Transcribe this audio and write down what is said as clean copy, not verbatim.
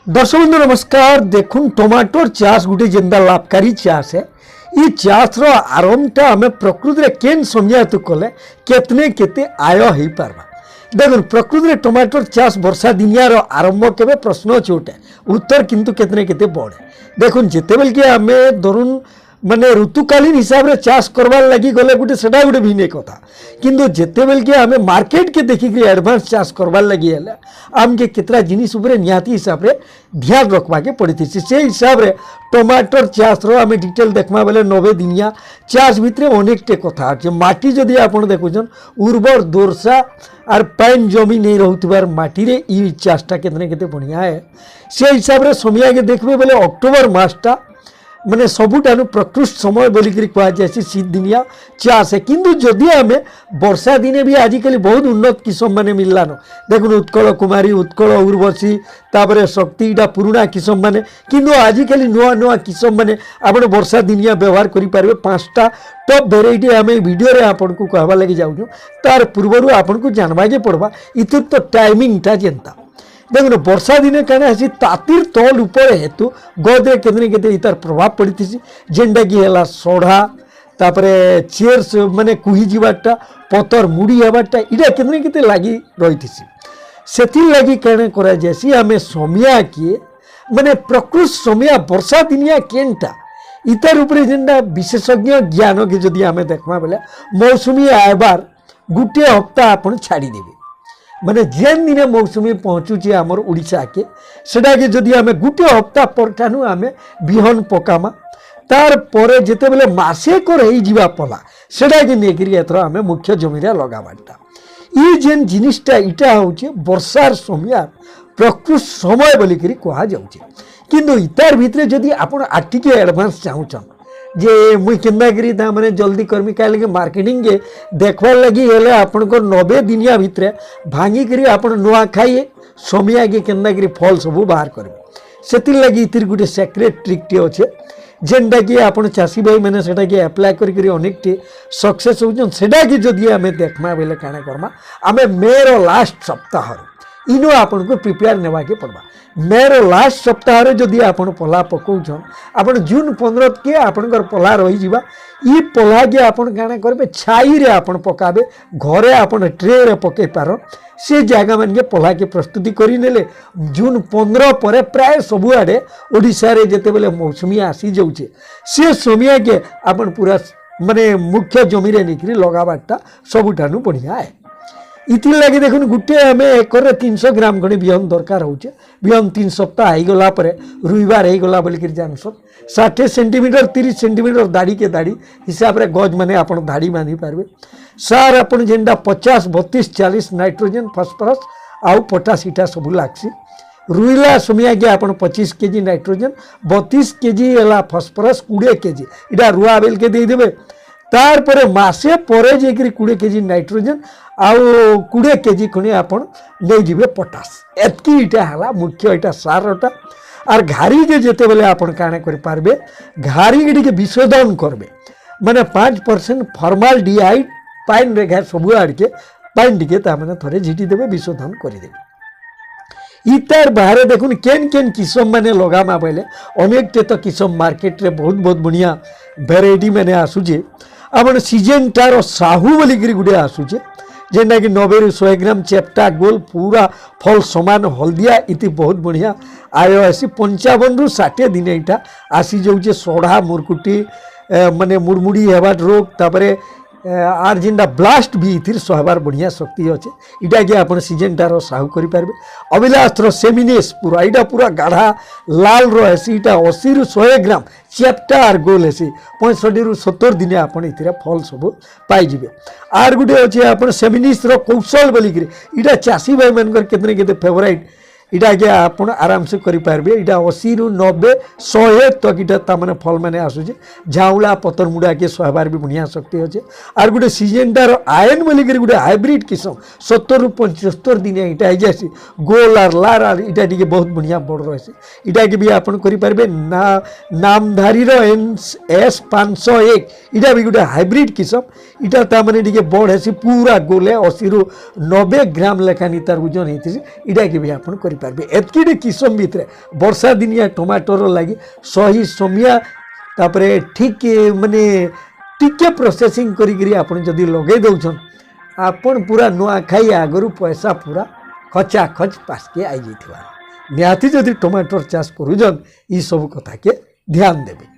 दर्शक बंधु नमस्कार। देखुन टमाटर चाष गोटे जेनता लाभकारी चाष है। ये चाष आरंभटा आम प्रकृति में केन समझात कले केतने केते आय हो पार्बा। देखो प्रकृति में टमाटर चाष वर्षा दिनियार आरंभ के प्रश्न अच्छे गोटे उत्तर किंतु केतने केते बढ़े। देखो जिते बेल के आम धरुन माने ऋतुकालीन हिसाब से चाष करवार लगी गले गोटे सेटा गोटे भिन्न कथा किंतु जिते बेल के आम मार्केट के देखिक एडभांस चाष करवार लगी है आमके केतरा जिनिस उपरे निहाती हिसाब से ध्यान रखवा के पड़ी थी। से हिसाब से टमाटर चाष आम डिटेल देखमा बेले 90 दिनिया चाष भितर अनेकटे कथा अच्छे। माटी जदि आप देखुन उर्वर दोरसा और पाइन जमी नहीं रोथबार माटी रे ई चाषटा केतने केते बढ़िया है। से हिसाब से समय के देखबे बेले अक्टोबर मासटा माने सबुठानु प्रकृष्ट समय बोलिक कहुए शीत दिनिया चाष है। किंतु जदि आम वर्षा दिने भी आजिकल बहुत उन्नत किस्म माने मिललान। देखुन उत्कल कुमारी उत्कल उर्वशी तापर शक्ति इटा पुराणा किस्म माने किंतु आजिकल नुआ नुआ किस्म माने आप वर्षा दिनिया व्यवहार करेंगे। 5टा टॉप वेराइटी आम वीडियो रे आपन को कहवा लगी जाऊँ तार पूर्वर आपन को जानवा के पड़वा इतर तो टाइमिंगटा जेनता। देखो वर्षा दिने क्या है तातीर तल ऊपर हेतु गदे केतने केते इतार प्रभाव पड़ी थी जेनटा कि है सढ़ा तापरे चेयर्स माने कुही जीवाटा पतर मुड़ी हबाटा इटा केतने केते लगी रही थी। से लगी कहने करा जैसी आम समिया किए माने प्रकृत समिया वर्षा दिनिया केनटा इतार उपरे जेनटा विशेषज्ञ ज्ञान के जदि आम देखमा बेले मौसुमी आयबार गोटे हप्ताह आपन छाड़ी देबे। माने जेन दिन मौसुमी पहुँचुची आमर ओडिशा के सेटा के जदि आम गोटे हप्ताह परठानु आम बिहन पकामा तार परे जेते बेले मासे कर हो जीवा पला सेटा के नेकरी एथर आम मुख्य जमी लगाबाटा। ये जेन जिनिसटा इटा होचे वर्षार समय प्रकृत समय बोलिक कहा जाउचे। किंतु इतार भितरे जदि आपण आटिके एडवांस चाहूचन जे मुई केन्दागिरी मैंने जल्दी करमी कहीं मार्केटिंग के देखवार लगी हेले आपनकर 90 दिनिया भितर भांगिकी आपन नुआ खाई समिया के केन्दागिरी फल सबू बाहर करबे। से लगी इतिर गोटे सेक्रेट ट्रिकटे अच्छे जेनटा कि आपन चाषी भाई मैंने सेटा के अप्लाई करी अनेकटे सक्सेस होचन। सेटा कि जदि आम देखमा बेले काना करमा आम मेर लास्ट सप्ताह इनो आपन को प्रिपेयर नेवा के पड़वा। मेर लास्ट सप्ताह जदि आपन पला पकाउछन आपन जून 15 के आपनकर पला रही जीवा ई पला के आपन काना करबे छाई रे आपन पकाबे घरे आपन ट्रे रे पके पार से जगह मान के पला के प्रस्तुति करी नेले जून 15 पर प्राय सबुआडे ओडिशा रे जेते बेले मौसुमी आसी जाउछे से समय के आपन पूरा माने मुख्य जमी रे निकरी लगाबाटा सबुठानु बढ़िया है। इति लगी देखुन गोटे आम एकर 300 ग्राम खंडे बिहन दरकार होचे। बिहन 3 सप्ताह होगला रुईबार होगला बोलिक जानसन 60 सेंटीमीटर 30 सेंटीमीटर दाड़ी के दाड़ी हिसाब से गज माने आपन दाड़ी बांधी पारबे। सार आपन जेनटा 50 32 40 नाइट्रोजन फॉस्फोरस आउ पोटास इटा सब लागसी। रुईला समय के आपन 25 केजी नाइट्रोजन 32 केजी है फॉस्फोरस 20 केजी इटा रुआ बेल के देदेबे। तार परे मासे परे जेकरी 20 केजी नाइट्रोजन आउ 20 केजी खनि आपन ले जिबे पोटास एतकी इटा हला मुख्य इटा सारटा। और घारी के जेते बेले आपन काने करि पारबे घारी के टिके विशोधन करबे माने 5% फॉर्माल्डिहाइड पाइन रेखा सब आड़ के पाइन टिके ता माने थरे झिटी देबे विशोधन करि देबे। इतार बाहर देखुन केन केन किस्म माने लगामा बेले अनेकटे तो किस्म मार्केट रे बहुत बहुत बढ़िया वेराइटी माने आसुचे। आपन सीजन टार साहू बोलिक गुटे आसुचे जेनटा कि 90 ରୁ 100 ग्राम चेप्टा गोल पूरा फल समान हल्दिया इति बहुत बढ़िया आय आसी 55 ରୁ 60 दिन यहाँ आसी जाऊे। सढ़ा मुरकुटी माने मुड़मुड़ी हेबार रोग तापरे आर जेनटा ब्लास्ट भी इथिर सहबार बढ़िया शक्ति अच्छे इटा कि आप सीजन टार साहू करें। अभिलाषर सेमिनेस पूरा इटा पूरा गाढ़ा लाल रही इटा 80 ରୁ 100 ग्राम चेप्टा आर गोल हेसी 65 ରୁ 70 दिन आप फल सब पाइबे। आर गोटे अच्छे आप सेमिनिस कौशल बोलिक इटा चाषी भाई मानकर केतने केते फेवराइट इटा के आप आराम से करें। इटा 80 ରୁ 90 100 तक इटा ताने फल मैंने आसूचे झाउला पतर मुड़ा के सहबार भी बढ़िया शक्ति अच्छे। आर गोटे सीजन टार आयन बोलिक गोटे हाइब्रिड किस्म 70 ରୁ 75 दिन इटा जासी गोल आर लार आर इटा टी बहुत बढ़िया बड़ रही इटा के भी आप करें। नामधारी NS 501 इटा भी गोटे हाइब्रिड किस्म इटा ताने टी बड़ हेसी पूरा गोले 80 ରୁ 90 ग्राम लेखानी तार ओजन होती इटा के भी आप पारे एतकी किसम भितर वर्षा दिनिया टमाटर लगी सही समिया तापरे ठीक माने टिके प्रोसेसिंग करी आपण जदि लगे दउछन आपण पूरा नुआखाई आगरू पैसा पूरा खचा खच पासके आई जाइथिबा निहाती जदि टमाटर चाष करूजन ई सब कथा के ध्यान देबे।